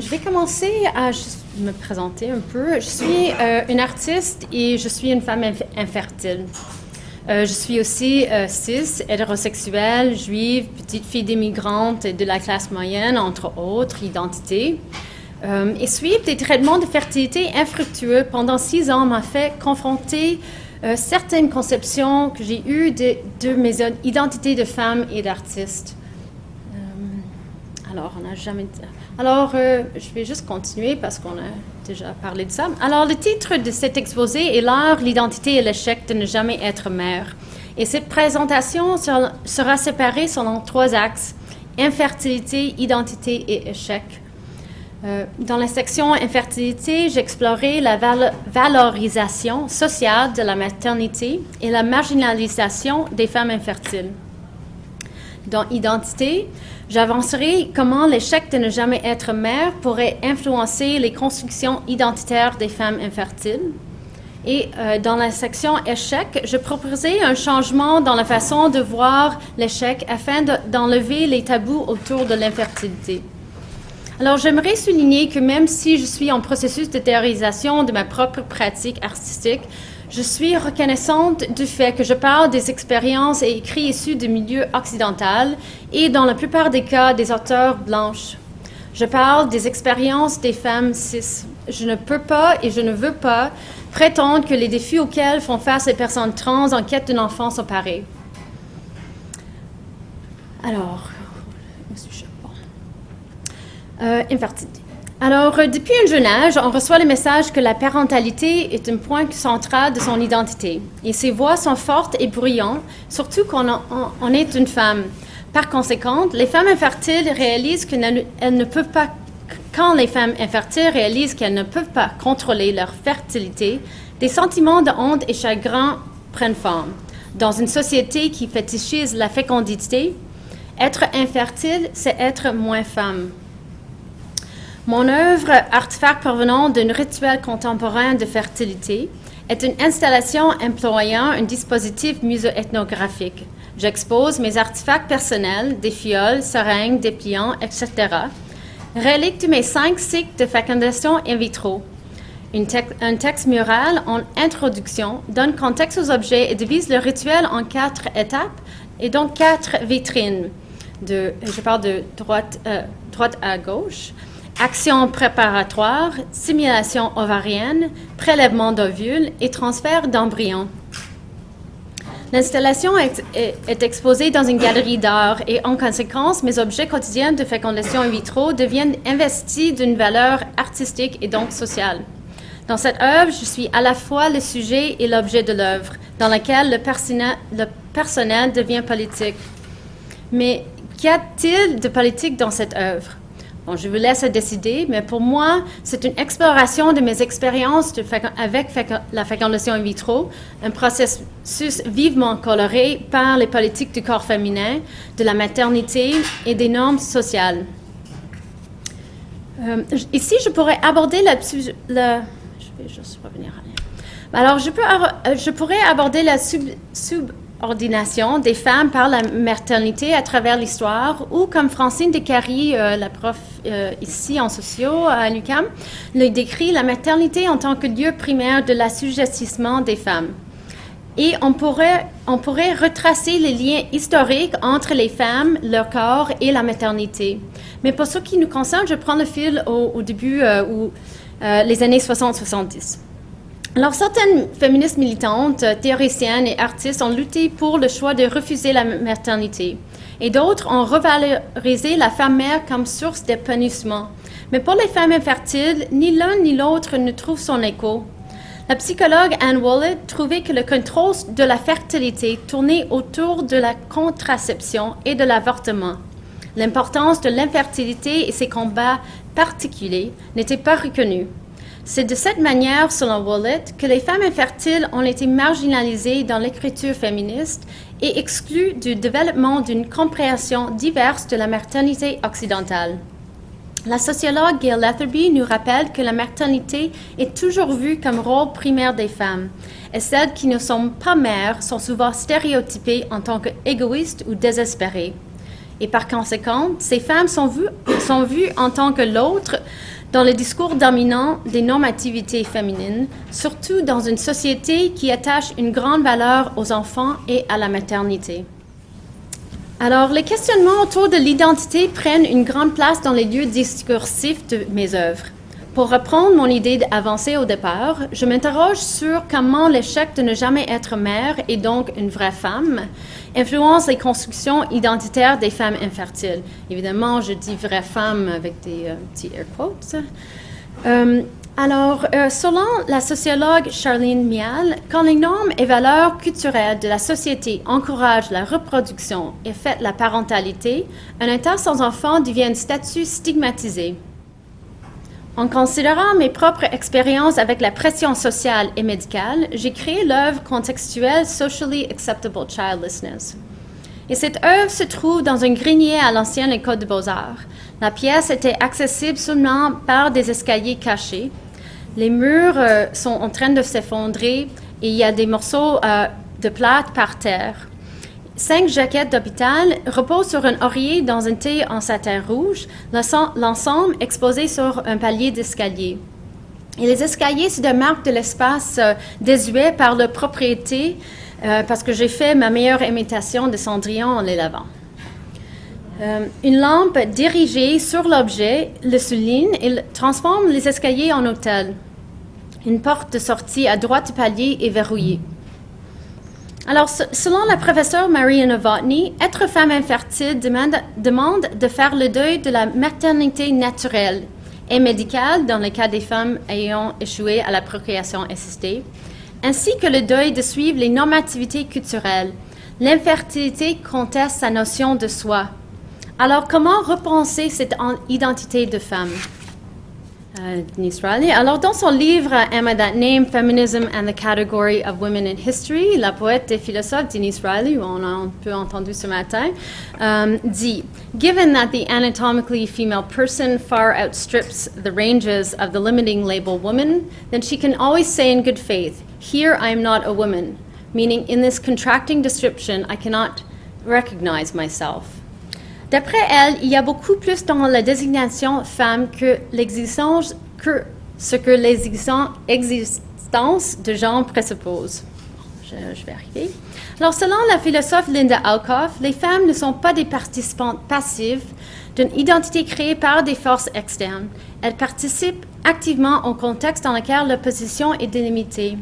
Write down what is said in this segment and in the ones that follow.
Je vais commencer à juste me présenter un peu. Je suis une artiste et je suis une femme infertile. Je suis aussi cis, hétérosexuelle, juive, petite fille d'immigrante et de la classe moyenne, entre autres identités. Et suivre des traitements de fertilité infructueux pendant 6 ans m'a fait confronter certaines conceptions que j'ai eues de mes identités de femme et d'artiste. Alors, on n'a jamais... Alors, je vais juste continuer parce qu'on a déjà parlé de ça. Alors, le titre de cet exposé est « L'art, l'identité et l'échec de ne jamais être mère ». Et cette présentation sera séparée selon 3 axes, infertilité, identité et échec. Dans la section infertilité, j'explorerai la valorisation sociale de la maternité et la marginalisation des femmes infertiles. Dans identité, j'avancerai comment l'échec de ne jamais être mère pourrait influencer les constructions identitaires des femmes infertiles. Et dans la section échec, je proposerai un changement dans la façon de voir l'échec afin d'enlever les tabous autour de l'infertilité. Alors, j'aimerais souligner que même si je suis en processus de théorisation de ma propre pratique artistique, je suis reconnaissante du fait que je parle des expériences et écrits issus du milieu occidental et dans la plupart des cas des auteurs blanches. Je parle des expériences des femmes cis. Je ne peux pas et je ne veux pas prétendre que les défis auxquels font face les personnes trans en quête d'un enfant sont pareils. Alors, infertilité. Alors, depuis un jeune âge, on reçoit le message que la parentalité est un point central de son identité. Et ces voix sont fortes et bruyantes, surtout quand on est une femme. Par conséquent, les femmes infertiles réalisent qu'elles ne peuvent pas, quand les femmes infertiles réalisent qu'elles ne peuvent pas contrôler leur fertilité, des sentiments de honte et chagrin prennent forme. Dans une société qui fétichise la fécondité, être infertile, c'est être moins femme. Mon œuvre, artefact provenant d'un rituel contemporain de fertilité, est une installation employant un dispositif muséo-ethnographique. J'expose mes artefacts personnels, des fioles, seringues, dépliants, etc., reliques de mes 5 cycles de fécondation in vitro. Un texte mural en introduction donne contexte aux objets et divise le rituel en 4 étapes et donc 4 vitrines. Je parle de droite à gauche. Action préparatoire, simulation ovarienne, prélèvement d'ovules et transfert d'embryons. L'installation est exposée dans une galerie d'art et en conséquence, mes objets quotidiens de fécondation in vitro deviennent investis d'une valeur artistique et donc sociale. Dans cette œuvre, je suis à la fois le sujet et l'objet de l'œuvre, dans laquelle le personnel devient politique. Mais qu'y a-t-il de politique dans cette œuvre? Bon, je vous laisse décider, mais pour moi, c'est une exploration de mes expériences avec la fécondation in vitro, un processus vivement coloré par les politiques du corps féminin, de la maternité et des normes sociales. Ici, je pourrais aborder je vais juste revenir à Alors, je pourrais aborder la subordination des femmes par la maternité à travers l'histoire, ou comme Francine Descaries, la prof ici en sociaux à l'UQAM, le décrit, la maternité en tant que lieu primaire de l'assujettissement des femmes. Et on pourrait retracer les liens historiques entre les femmes, leur corps et la maternité. Mais pour ce qui nous concerne, je prends le fil au début, les années 60-70. Alors, certaines féministes militantes, théoriciennes et artistes ont lutté pour le choix de refuser la maternité. Et d'autres ont revalorisé la femme-mère comme source d'épanouissement. Mais pour les femmes infertiles, ni l'un ni l'autre ne trouve son écho. La psychologue Anne Wallet trouvait que le contrôle de la fertilité tournait autour de la contraception et de l'avortement. L'importance de l'infertilité et ses combats particuliers n'était pas reconnue. C'est de cette manière, selon Wallet, que les femmes infertiles ont été marginalisées dans l'écriture féministe et exclues du développement d'une compréhension diverse de la maternité occidentale. La sociologue Gail Letherby nous rappelle que la maternité est toujours vue comme rôle primaire des femmes, et celles qui ne sont pas mères sont souvent stéréotypées en tant qu'égoïstes ou désespérées. Et par conséquent, ces femmes sont vues en tant que l'autre dans le discours dominant des normativités féminines, surtout dans une société qui attache une grande valeur aux enfants et à la maternité. Alors, les questionnements autour de l'identité prennent une grande place dans les lieux discursifs de mes œuvres. Pour reprendre mon idée avancée au départ, je m'interroge sur comment l'échec de ne jamais être mère et donc une vraie femme influence les constructions identitaires des femmes infertiles. Évidemment, je dis vraie femme avec des petits air quotes. Selon la sociologue Charlene Mial, quand les normes et valeurs culturelles de la société encouragent la reproduction et fêtent la parentalité, un état sans enfant devient un statut stigmatisé. En considérant mes propres expériences avec la pression sociale et médicale, j'ai créé l'œuvre contextuelle Socially Acceptable Childlessness. Et cette œuvre se trouve dans un grenier à l'ancienne École de Beaux-Arts. La pièce était accessible seulement par des escaliers cachés. Les murs sont en train de s'effondrer et il y a des morceaux de plâtre par terre. 5 jaquettes d'hôpital reposent sur un oreiller dans un thé en satin rouge, l'ensemble exposé sur un palier d'escalier. Et les escaliers se démarquent de l'espace désuet par leur propriété, parce que j'ai fait ma meilleure imitation de Cendrillon en les lavant. Une lampe dirigée sur l'objet le souligne et transforme les escaliers en hôtel. Une porte de sortie à droite du palier est verrouillée. Alors, selon la professeure Maria Novotny, être femme infertile demande de faire le deuil de la maternité naturelle et médicale dans le cas des femmes ayant échoué à la procréation assistée, ainsi que le deuil de suivre les normativités culturelles. L'infertilité conteste sa notion de soi. Alors, comment repenser cette identité de femme? Denise Riley. Alors, dans son livre Am I That Name? Feminism and the Category of Women in History, la poète et philosophe Denise Riley, on a un peu entendu ce matin, dit Given that the anatomically female person far outstrips the ranges of the limiting label woman, then she can always say in good faith, Here I am not a woman, meaning in this contracting description I cannot recognize myself. D'après elle, il y a beaucoup plus dans la désignation femme que ce que l'existence de genre présuppose. Je vais arriver. Alors, selon la philosophe Linda Alcoff, les femmes ne sont pas des participantes passives d'une identité créée par des forces externes. Elles participent activement au contexte dans lequel leur position est délimitée.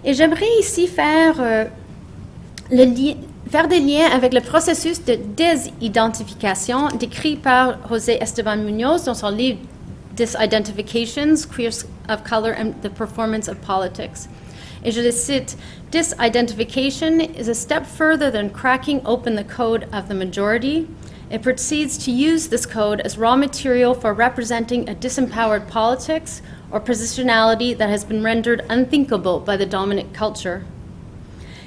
Et j'aimerais ici faire des liens avec le processus de désidentification décrit par José Esteban Munoz dans son livre Disidentifications, Queers of Color and the Performance of Politics. Et je le cite, Disidentification is a step further than cracking open the code of the majority. It proceeds to use this code as raw material for representing a disempowered politics or positionality that has been rendered unthinkable by the dominant culture.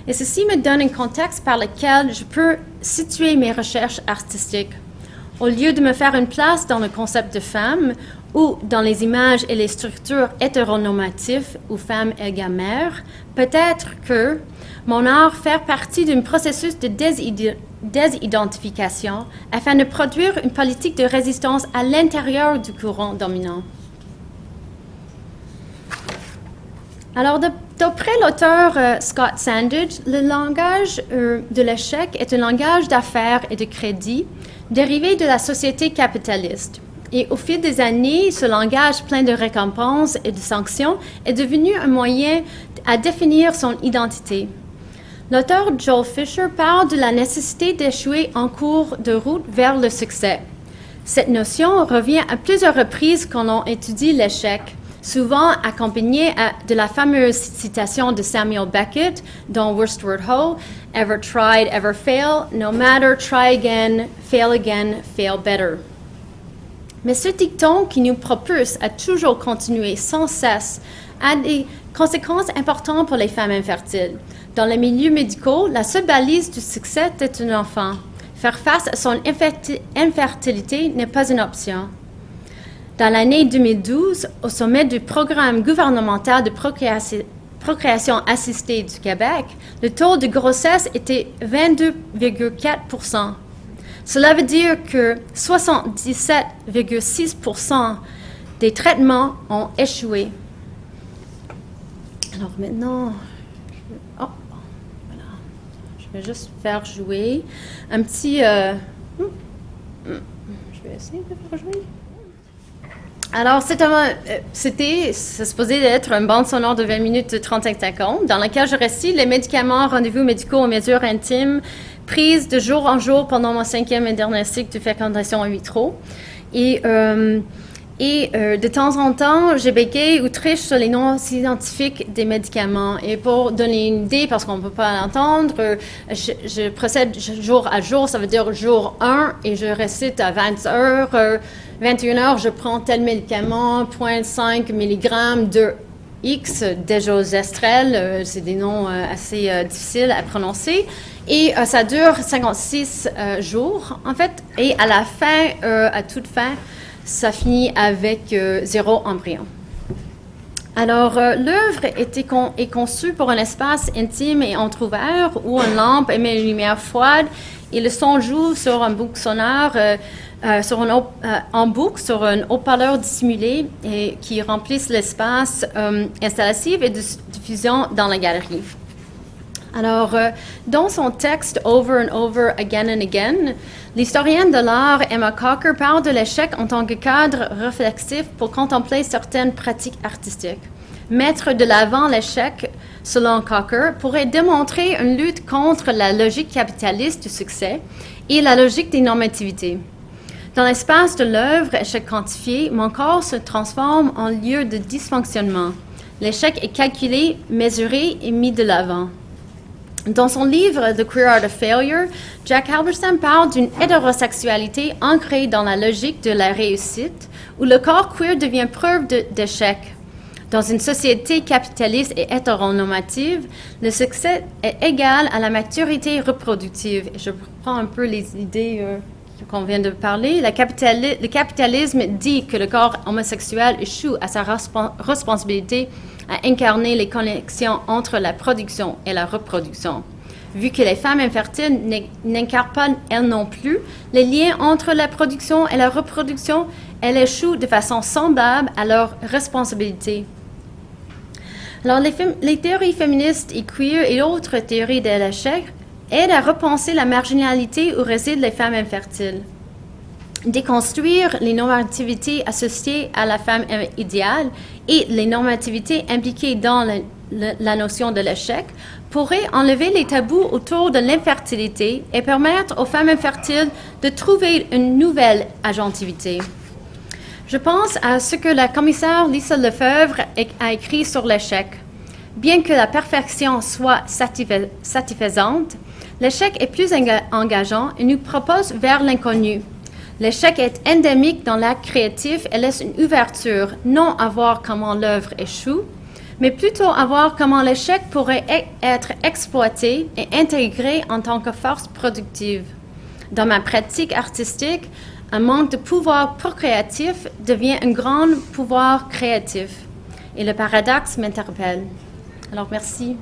Et ceci me donne un contexte par lequel je peux situer mes recherches artistiques. Au lieu de me faire une place dans le concept de femme ou dans les images et les structures hétéronormatives où femme égale mère, peut-être que mon art fait partie d'un processus de désidentification afin de produire une politique de résistance à l'intérieur du courant dominant. Alors, d'après l'auteur Scott Sandage, le langage de l'échec est un langage d'affaires et de crédit dérivé de la société capitaliste. Et au fil des années, ce langage plein de récompenses et de sanctions est devenu un moyen à définir son identité. L'auteur Joel Fisher parle de la nécessité d'échouer en cours de route vers le succès. Cette notion revient à plusieurs reprises quand on étudie l'échec, souvent accompagnée de la fameuse citation de Samuel Beckett dans Wordsworth Ho, « Ever tried, ever fail, no matter, try again, fail better ». Mais ce dicton qui nous propulse à toujours continuer sans cesse a des conséquences importantes pour les femmes infertiles. Dans les milieux médicaux, la seule balise du succès est un enfant. Faire face à son infertilité n'est pas une option. Dans l'année 2012, au sommet du programme gouvernemental de procréation assistée du Québec, le taux de grossesse était 22,4%. Cela veut dire que 77,6% des traitements ont échoué. Alors maintenant, voilà. Je vais juste faire jouer un petit... je vais essayer de faire jouer. Alors, c'était supposé être une bande sonore de 20 minutes de 35 secondes dans laquelle je récite les médicaments, rendez-vous médicaux aux mesures intimes prises de jour en jour pendant mon 5e et dernier cycle de fécondation in vitro. Et de temps en temps, je bégaye ou triche sur les noms scientifiques des médicaments. Et pour donner une idée, parce qu'on ne peut pas l'entendre, je procède jour à jour, ça veut dire jour 1, et je récite à 20 heures, 21 heures, je prends tel médicament, 0,5 mg de X, déjogestrel, c'est des noms assez difficiles à prononcer. Et ça dure 56 jours, en fait. Et à la fin, à toute fin, ça finit avec 0 embryon. Alors, l'œuvre est conçue pour un espace intime et entrouvert où une lampe émet une lumière froide et le son joue sur un boucle sonore, en boucle sur un haut-parleur dissimulé et qui remplisse l'espace installatif et de diffusion dans la galerie. Alors, dans son texte Over and Over Again and Again, l'historienne de l'art Emma Cocker parle de l'échec en tant que cadre réflexif pour contempler certaines pratiques artistiques. Mettre de l'avant l'échec, selon Cocker, pourrait démontrer une lutte contre la logique capitaliste du succès et la logique des normativités. Dans l'espace de l'œuvre Échec quantifié, mon corps se transforme en lieu de dysfonctionnement. L'échec est calculé, mesuré et mis de l'avant. Dans son livre The Queer Art of Failure, Jack Halberstam parle d'une hétérosexualité ancrée dans la logique de la réussite, où le corps queer devient preuve d'échec. Dans une société capitaliste et hétéronormative, le succès est égal à la maturité reproductive. Je reprends un peu les idées qu'on vient de parler. Le capitalisme dit que le corps homosexuel échoue à sa responsabilité à incarner les connexions entre la production et la reproduction. Vu que les femmes infertiles n'incarnent pas, elles non plus, les liens entre la production et la reproduction, elles échouent de façon semblable à leur responsabilité. Alors, les théories féministes et queer et autres théories de l'échec aident à repenser la marginalité où résident les femmes infertiles. Déconstruire les normativités associées à la femme idéale et les normativités impliquées dans la notion de l'échec pourrait enlever les tabous autour de l'infertilité et permettre aux femmes infertiles de trouver une nouvelle agentivité. Je pense à ce que la commissaire Lisa Lefebvre a écrit sur l'échec. Bien que la perfection soit satisfaisante, l'échec est plus engageant et nous propose vers l'inconnu. L'échec est endémique dans l'acte créatif et laisse une ouverture, non à voir comment l'œuvre échoue, mais plutôt à voir comment l'échec pourrait être exploité et intégré en tant que force productive. Dans ma pratique artistique, un manque de pouvoir procréatif devient un grand pouvoir créatif. Et le paradoxe m'interpelle. Alors, merci.